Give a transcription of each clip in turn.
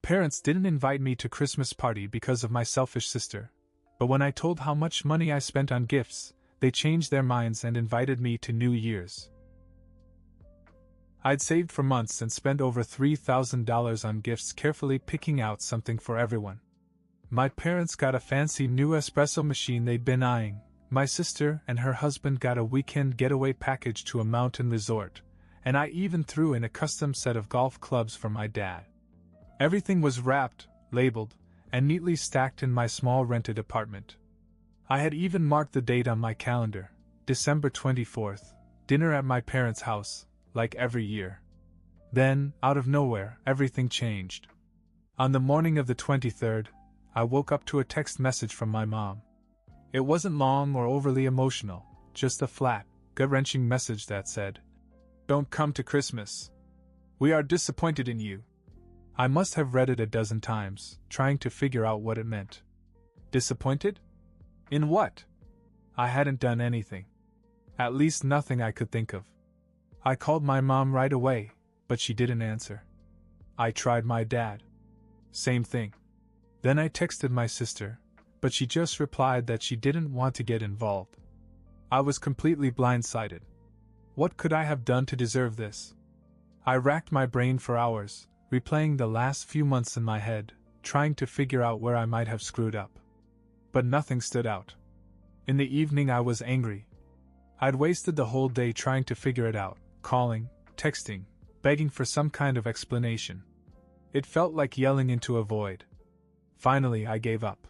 parents didn't invite me to Christmas party because of my selfish sister, but when I told how much money I spent on gifts, they changed their minds and invited me to New Year's. I'd saved for months and spent over $3,000 on gifts, carefully picking out something for everyone. My parents got a fancy new espresso machine they'd been eyeing. My sister and her husband got a weekend getaway package to a mountain resort, and I even threw in a custom set of golf clubs for my dad. Everything was wrapped, labeled, and neatly stacked in my small rented apartment. I had even marked the date on my calendar, December 24th, dinner at my parents' house, like every year. Then, out of nowhere, everything changed. On the morning of the 23rd, I woke up to a text message from my mom. It wasn't long or overly emotional, just a flat, gut-wrenching message that said, "Don't come to Christmas. We are disappointed in you." I must have read it a dozen times, trying to figure out what it meant. Disappointed? In what? I hadn't done anything. At least nothing I could think of. I called my mom right away, but she didn't answer. I tried my dad. Same thing. Then I texted my sister, but she just replied that she didn't want to get involved. I was completely blindsided. What could I have done to deserve this? I racked my brain for hours, replaying the last few months in my head, trying to figure out where I might have screwed up. But nothing stood out. In the evening I was angry. I'd wasted the whole day trying to figure it out, calling, texting, begging for some kind of explanation. It felt like yelling into a void. Finally I gave up.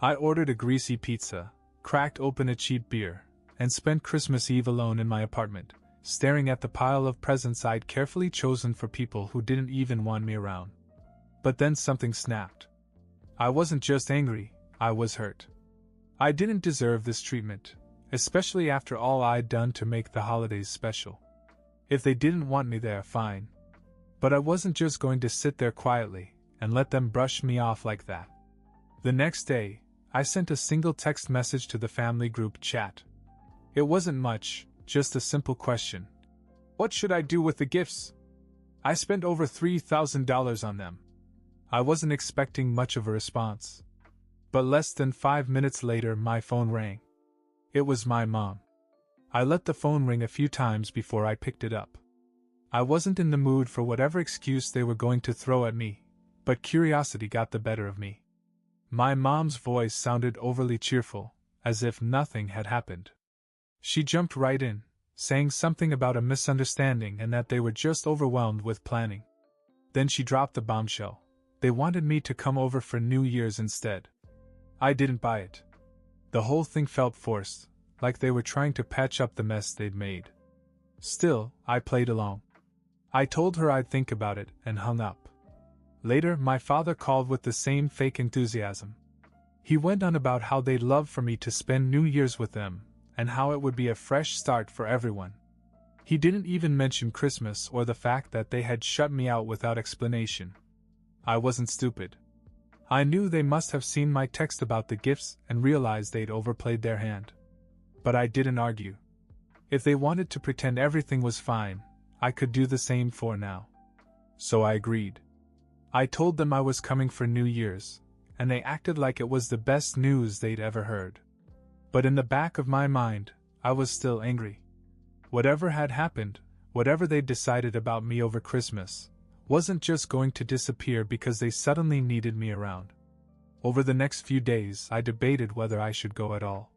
I ordered a greasy pizza, cracked open a cheap beer, and spent Christmas Eve alone in my apartment, staring at the pile of presents I'd carefully chosen for people who didn't even want me around. But then something snapped. I wasn't just angry, I was hurt. I didn't deserve this treatment, especially after all I'd done to make the holidays special. If they didn't want me there, fine. But I wasn't just going to sit there quietly and let them brush me off like that. The next day, I sent a single text message to the family group chat. It wasn't much, just a simple question. What should I do with the gifts? I spent over $3,000 on them. I wasn't expecting much of a response. But less than 5 minutes later my phone rang. It was my mom. I let the phone ring a few times before I picked it up. I wasn't in the mood for whatever excuse they were going to throw at me, but curiosity got the better of me. My mom's voice sounded overly cheerful, as if nothing had happened. She jumped right in, saying something about a misunderstanding and that they were just overwhelmed with planning. Then she dropped the bombshell. They wanted me to come over for New Year's instead. I didn't buy it. The whole thing felt forced, like they were trying to patch up the mess they'd made. Still, I played along. I told her I'd think about it and hung up. Later, my father called with the same fake enthusiasm. He went on about how they'd love for me to spend New Year's with them, and how it would be a fresh start for everyone. He didn't even mention Christmas or the fact that they had shut me out without explanation. I wasn't stupid. I knew they must have seen my text about the gifts and realized they'd overplayed their hand. But I didn't argue. If they wanted to pretend everything was fine, I could do the same for now. So I agreed. I told them I was coming for New Year's, and they acted like it was the best news they'd ever heard. But in the back of my mind, I was still angry. Whatever had happened, whatever they'd decided about me over Christmas, wasn't just going to disappear because they suddenly needed me around. Over the next few days, I debated whether I should go at all.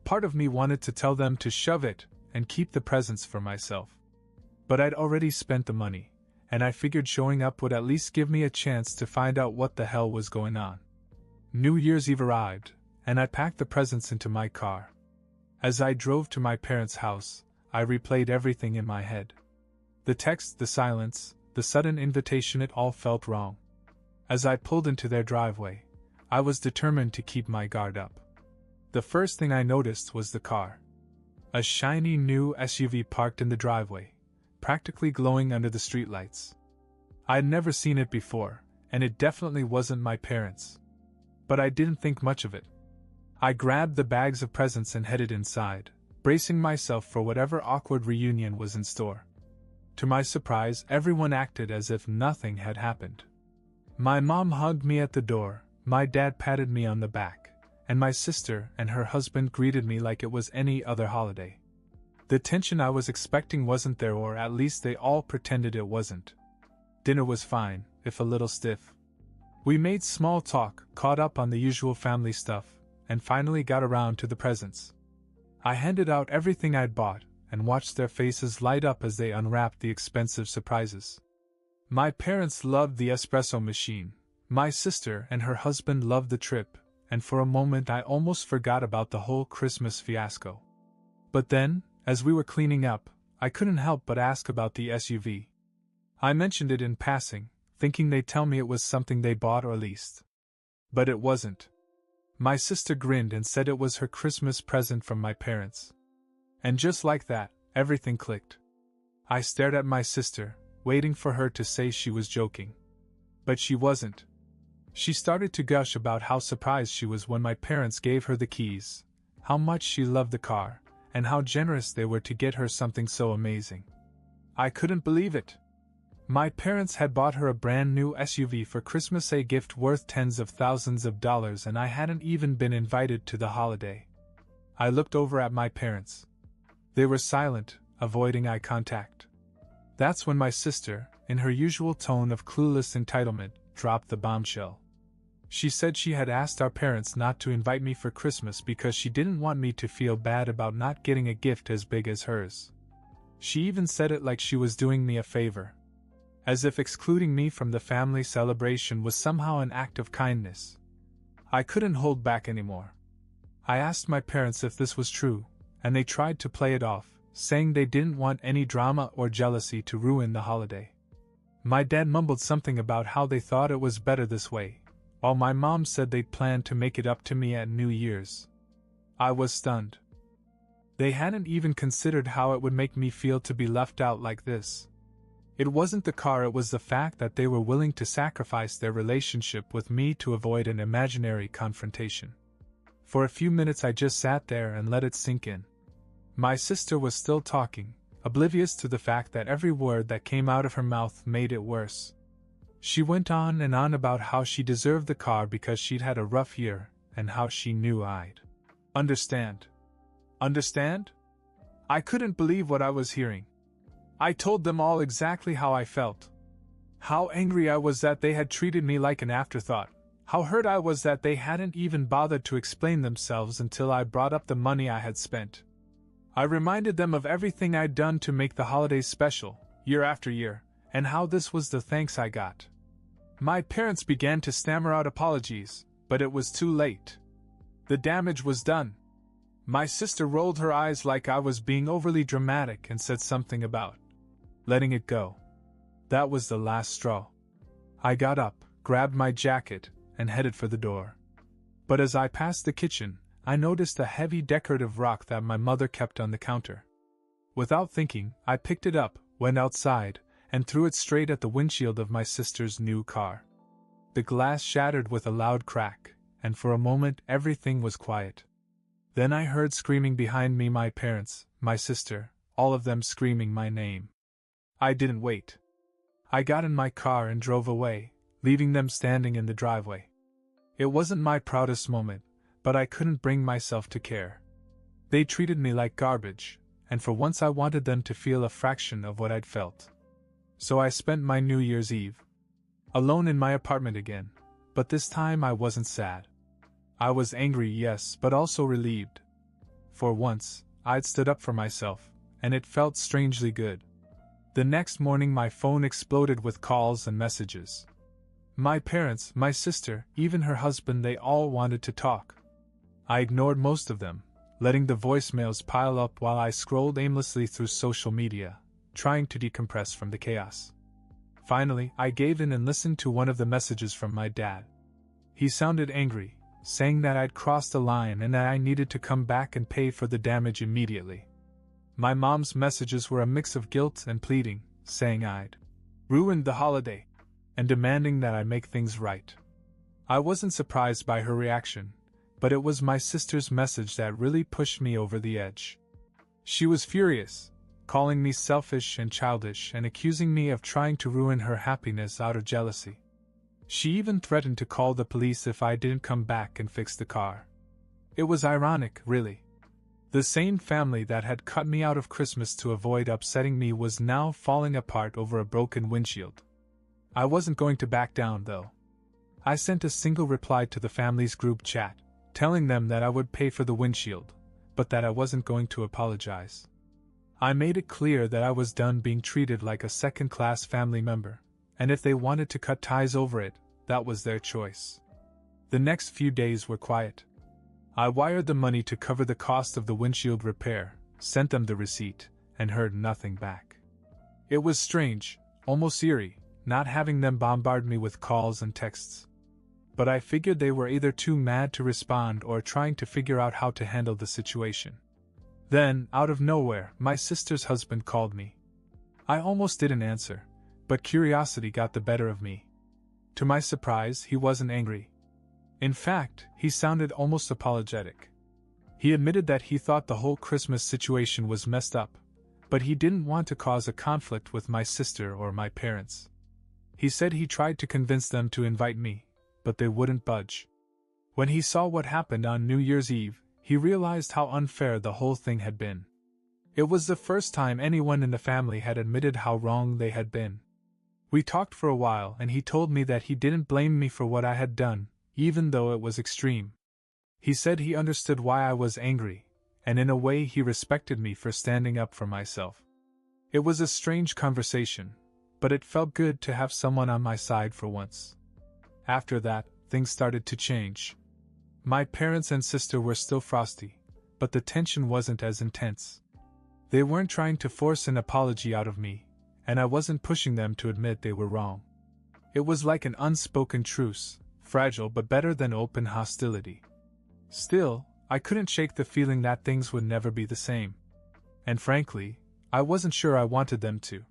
Part of me wanted to tell them to shove it and keep the presents for myself. But I'd already spent the money, and I figured showing up would at least give me a chance to find out what the hell was going on. New Year's Eve arrived, and I packed the presents into my car. As I drove to my parents' house, I replayed everything in my head. The text, the silence, the sudden invitation, it all felt wrong. As I pulled into their driveway, I was determined to keep my guard up. The first thing I noticed was the car. A shiny new SUV parked in the driveway, practically glowing under the streetlights. I'd never seen it before, and it definitely wasn't my parents'. But I didn't think much of it. I grabbed the bags of presents and headed inside, bracing myself for whatever awkward reunion was in store. To my surprise, everyone acted as if nothing had happened. My mom hugged me at the door, my dad patted me on the back, and my sister and her husband greeted me like it was any other holiday. The tension I was expecting wasn't there, or at least they all pretended it wasn't. Dinner was fine, if a little stiff. We made small talk, caught up on the usual family stuff, and finally got around to the presents. I handed out everything I'd bought, and watched their faces light up as they unwrapped the expensive surprises. My parents loved the espresso machine, my sister and her husband loved the trip, and for a moment I almost forgot about the whole Christmas fiasco. But then, as we were cleaning up, I couldn't help but ask about the SUV. I mentioned it in passing, thinking they'd tell me it was something they bought or leased. But it wasn't. My sister grinned and said it was her Christmas present from my parents. And just like that, everything clicked. I stared at my sister, waiting for her to say she was joking. But she wasn't. She started to gush about how surprised she was when my parents gave her the keys, how much she loved the car, and how generous they were to get her something so amazing. I couldn't believe it. My parents had bought her a brand new SUV for Christmas, a gift worth tens of thousands of dollars, and I hadn't even been invited to the holiday. I looked over at my parents. They were silent, avoiding eye contact. That's when my sister, in her usual tone of clueless entitlement, dropped the bombshell. She said she had asked our parents not to invite me for Christmas because she didn't want me to feel bad about not getting a gift as big as hers. She even said it like she was doing me a favor. As if excluding me from the family celebration was somehow an act of kindness. I couldn't hold back anymore. I asked my parents if this was true, and they tried to play it off, saying they didn't want any drama or jealousy to ruin the holiday. My dad mumbled something about how they thought it was better this way, while my mom said they'd planned to make it up to me at New Year's. I was stunned. They hadn't even considered how it would make me feel to be left out like this. It wasn't the car, it was the fact that they were willing to sacrifice their relationship with me to avoid an imaginary confrontation. For a few minutes I just sat there and let it sink in. My sister was still talking, oblivious to the fact that every word that came out of her mouth made it worse. She went on and on about how she deserved the car because she'd had a rough year, and how she knew I'd understand. Understand? I couldn't believe what I was hearing. I told them all exactly how I felt. How angry I was that they had treated me like an afterthought. How hurt I was that they hadn't even bothered to explain themselves until I brought up the money I had spent. I reminded them of everything I'd done to make the holidays special, year after year, and how this was the thanks I got. My parents began to stammer out apologies, but it was too late. The damage was done. My sister rolled her eyes like I was being overly dramatic and said something about letting it go. That was the last straw. I got up, grabbed my jacket, and headed for the door. But as I passed the kitchen, I noticed a heavy decorative rock that my mother kept on the counter. Without thinking, I picked it up, went outside, and threw it straight at the windshield of my sister's new car. The glass shattered with a loud crack, and for a moment everything was quiet. Then I heard screaming behind me, my parents, my sister, all of them screaming my name. I didn't wait. I got in my car and drove away, leaving them standing in the driveway. It wasn't my proudest moment, but I couldn't bring myself to care. They treated me like garbage, and for once I wanted them to feel a fraction of what I'd felt. So I spent my New Year's Eve alone in my apartment again, but this time I wasn't sad. I was angry, yes, but also relieved. For once, I'd stood up for myself, and it felt strangely good. The next morning my phone exploded with calls and messages. My parents, my sister, even her husband, they all wanted to talk. I ignored most of them, letting the voicemails pile up while I scrolled aimlessly through social media, trying to decompress from the chaos. Finally, I gave in and listened to one of the messages from my dad. He sounded angry, saying that I'd crossed the line and that I needed to come back and pay for the damage immediately. My mom's messages were a mix of guilt and pleading, saying I'd ruined the holiday, and demanding that I make things right. I wasn't surprised by her reaction, but it was my sister's message that really pushed me over the edge. She was furious, calling me selfish and childish and accusing me of trying to ruin her happiness out of jealousy. She even threatened to call the police if I didn't come back and fix the car. It was ironic, really. The same family that had cut me out of Christmas to avoid upsetting me was now falling apart over a broken windshield. I wasn't going to back down, though. I sent a single reply to the family's group chat, telling them that I would pay for the windshield, but that I wasn't going to apologize. I made it clear that I was done being treated like a second-class family member, and if they wanted to cut ties over it, that was their choice. The next few days were quiet. I wired the money to cover the cost of the windshield repair, sent them the receipt, and heard nothing back. It was strange, almost eerie, not having them bombard me with calls and texts. But I figured they were either too mad to respond or trying to figure out how to handle the situation. Then, out of nowhere, my sister's husband called me. I almost didn't answer, but curiosity got the better of me. To my surprise, he wasn't angry. In fact, he sounded almost apologetic. He admitted that he thought the whole Christmas situation was messed up, but he didn't want to cause a conflict with my sister or my parents. He said he tried to convince them to invite me, but they wouldn't budge. When he saw what happened on New Year's Eve, he realized how unfair the whole thing had been. It was the first time anyone in the family had admitted how wrong they had been. We talked for a while and he told me that he didn't blame me for what I had done, even though it was extreme. He said he understood why I was angry, and in a way he respected me for standing up for myself. It was a strange conversation, but it felt good to have someone on my side for once. After that, things started to change. My parents and sister were still frosty, but the tension wasn't as intense. They weren't trying to force an apology out of me, and I wasn't pushing them to admit they were wrong. It was like an unspoken truce, fragile but better than open hostility. Still, I couldn't shake the feeling that things would never be the same. And frankly, I wasn't sure I wanted them to.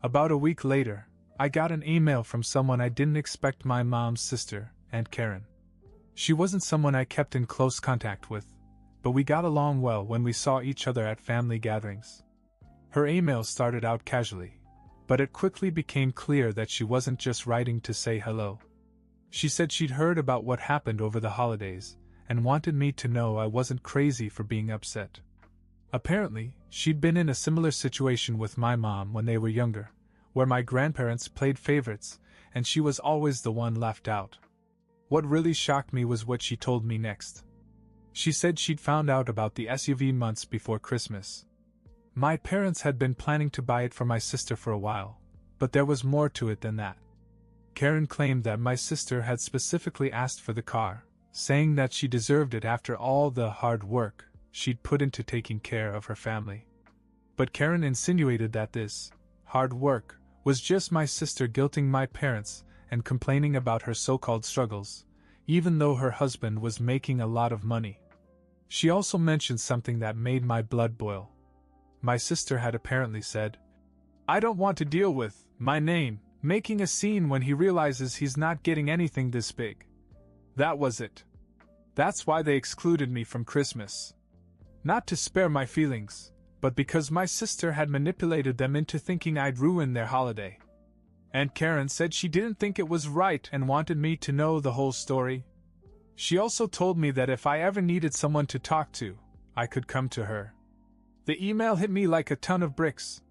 About a week later, I got an email from someone I didn't expect: my mom's sister, Aunt Karen. She wasn't someone I kept in close contact with, but we got along well when we saw each other at family gatherings. Her email started out casually, but it quickly became clear that she wasn't just writing to say hello. She said she'd heard about what happened over the holidays, and wanted me to know I wasn't crazy for being upset. Apparently, she'd been in a similar situation with my mom when they were younger, where my grandparents played favorites, and she was always the one left out. What really shocked me was what she told me next. She said she'd found out about the SUV months before Christmas. My parents had been planning to buy it for my sister for a while, but there was more to it than that. Karen claimed that my sister had specifically asked for the car, saying that she deserved it after all the hard work she'd put into taking care of her family. But Karen insinuated that this hard work was just my sister guilting my parents and complaining about her so-called struggles, even though her husband was making a lot of money. She also mentioned something that made my blood boil. My sister had apparently said, "I don't want to deal with my name making a scene when he realizes he's not getting anything this big." That was it. That's why they excluded me from Christmas. Not to spare my feelings, but because my sister had manipulated them into thinking I'd ruin their holiday. Aunt Karen said she didn't think it was right and wanted me to know the whole story. She also told me that if I ever needed someone to talk to, I could come to her. The email hit me like a ton of bricks.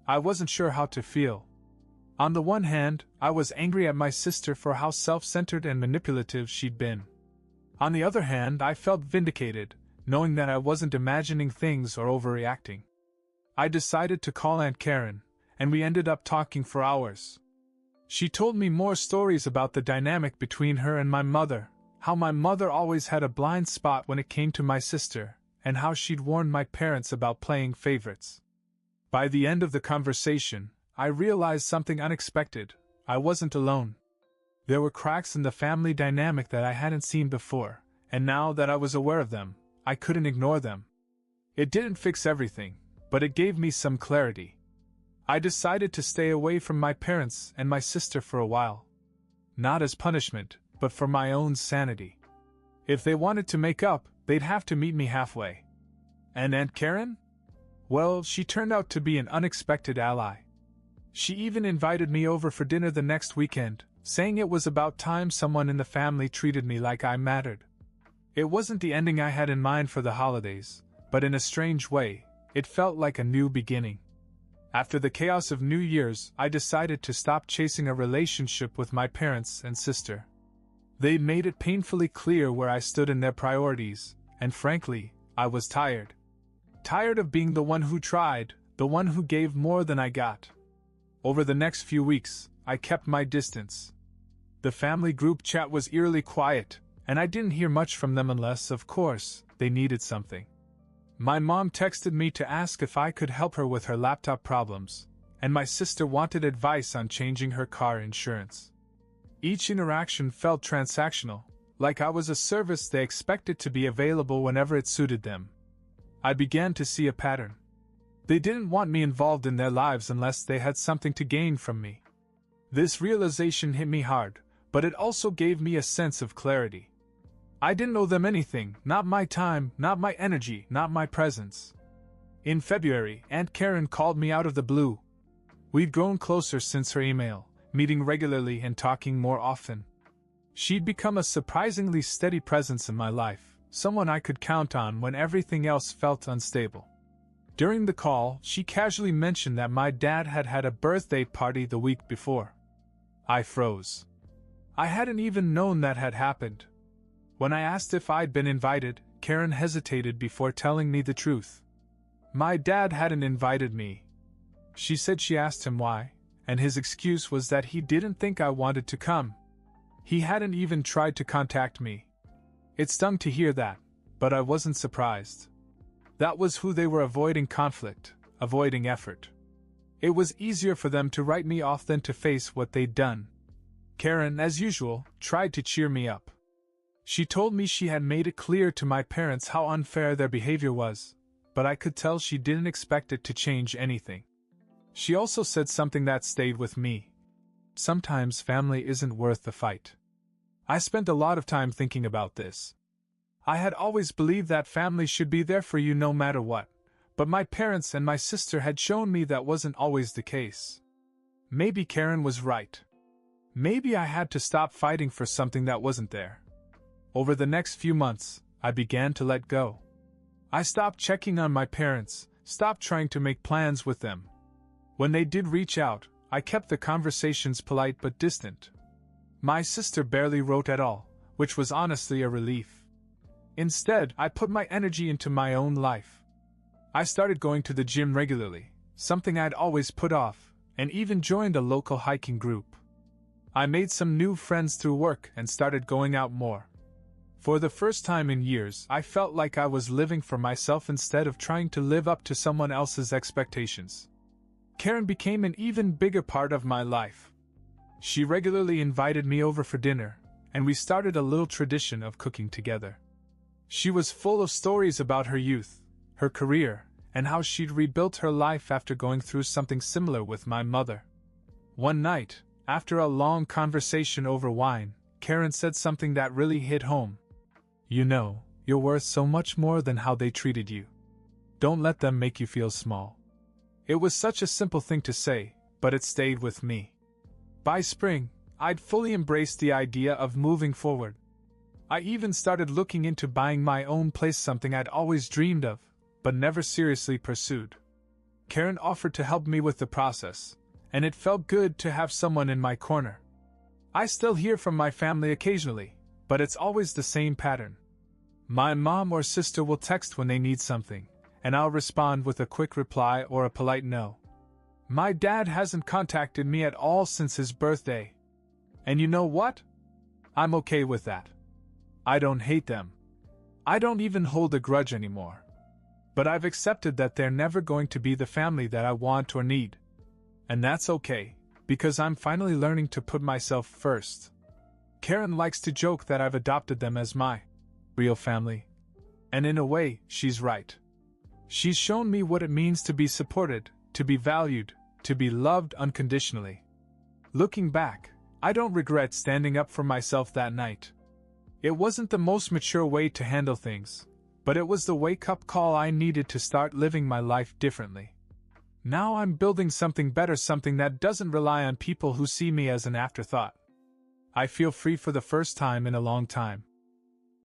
I wasn't sure how to feel. On the one hand, I was angry at my sister for how self-centered and manipulative she'd been. On the other hand, I felt vindicated, knowing that I wasn't imagining things or overreacting. I decided to call Aunt Karen, and we ended up talking for hours. She told me more stories about the dynamic between her and my mother, how my mother always had a blind spot when it came to my sister, and how she'd warned my parents about playing favorites. By the end of the conversation, I realized something unexpected. I wasn't alone. There were cracks in the family dynamic that I hadn't seen before, and now that I was aware of them, I couldn't ignore them. It didn't fix everything, but it gave me some clarity. I decided to stay away from my parents and my sister for a while. Not as punishment, but for my own sanity. If they wanted to make up, they'd have to meet me halfway. And Aunt Karen? Well, she turned out to be an unexpected ally. She even invited me over for dinner the next weekend, saying it was about time someone in the family treated me like I mattered. It wasn't the ending I had in mind for the holidays, but in a strange way, it felt like a new beginning. After the chaos of New Year's, I decided to stop chasing a relationship with my parents and sister. They made it painfully clear where I stood in their priorities, and frankly, I was tired. Tired of being the one who tried, the one who gave more than I got. Over the next few weeks, I kept my distance. The family group chat was eerily quiet, and I didn't hear much from them unless, of course, they needed something. My mom texted me to ask if I could help her with her laptop problems, and my sister wanted advice on changing her car insurance. Each interaction felt transactional, like I was a service they expected to be available whenever it suited them. I began to see a pattern. They didn't want me involved in their lives unless they had something to gain from me. This realization hit me hard, but it also gave me a sense of clarity. I didn't owe them anything, not my time, not my energy, not my presence. In February, Aunt Karen called me out of the blue. We'd grown closer since her email, meeting regularly and talking more often. She'd become a surprisingly steady presence in my life, someone I could count on when everything else felt unstable. During the call, she casually mentioned that my dad had had a birthday party the week before. I froze. I hadn't even known that had happened. When I asked if I'd been invited, Karen hesitated before telling me the truth. My dad hadn't invited me. She said she asked him why, and his excuse was that he didn't think I wanted to come. He hadn't even tried to contact me. It stung to hear that, but I wasn't surprised. That was who they were: avoiding conflict, avoiding effort. It was easier for them to write me off than to face what they'd done. Karen, as usual, tried to cheer me up. She told me she had made it clear to my parents how unfair their behavior was, but I could tell she didn't expect it to change anything. She also said something that stayed with me. Sometimes family isn't worth the fight. I spent a lot of time thinking about this. I had always believed that family should be there for you no matter what, but my parents and my sister had shown me that wasn't always the case. Maybe Karen was right. Maybe I had to stop fighting for something that wasn't there. Over the next few months, I began to let go. I stopped checking on my parents, stopped trying to make plans with them. When they did reach out, I kept the conversations polite but distant. My sister barely wrote at all, which was honestly a relief. Instead, I put my energy into my own life. I started going to the gym regularly, something I'd always put off, and even joined a local hiking group. I made some new friends through work and started going out more. For the first time in years, I felt like I was living for myself instead of trying to live up to someone else's expectations. Karen became an even bigger part of my life. She regularly invited me over for dinner, and we started a little tradition of cooking together. She was full of stories about her youth, her career, and how she'd rebuilt her life after going through something similar with my mother. One night, after a long conversation over wine, Karen said something that really hit home. "You know, you're worth so much more than how they treated you. Don't let them make you feel small." It was such a simple thing to say, but it stayed with me. By spring, I'd fully embraced the idea of moving forward. I even started looking into buying my own place, something I'd always dreamed of, but never seriously pursued. Karen offered to help me with the process, and it felt good to have someone in my corner. I still hear from my family occasionally, but it's always the same pattern. My mom or sister will text when they need something, and I'll respond with a quick reply or a polite no. My dad hasn't contacted me at all since his birthday. And you know what? I'm okay with that. I don't hate them. I don't even hold a grudge anymore. But I've accepted that they're never going to be the family that I want or need. And that's okay, because I'm finally learning to put myself first. Karen likes to joke that I've adopted them as my real family. And in a way, she's right. She's shown me what it means to be supported, to be valued, to be loved unconditionally. Looking back, I don't regret standing up for myself that night. It wasn't the most mature way to handle things, but it was the wake-up call I needed to start living my life differently. Now I'm building something better, something that doesn't rely on people who see me as an afterthought. I feel free for the first time in a long time.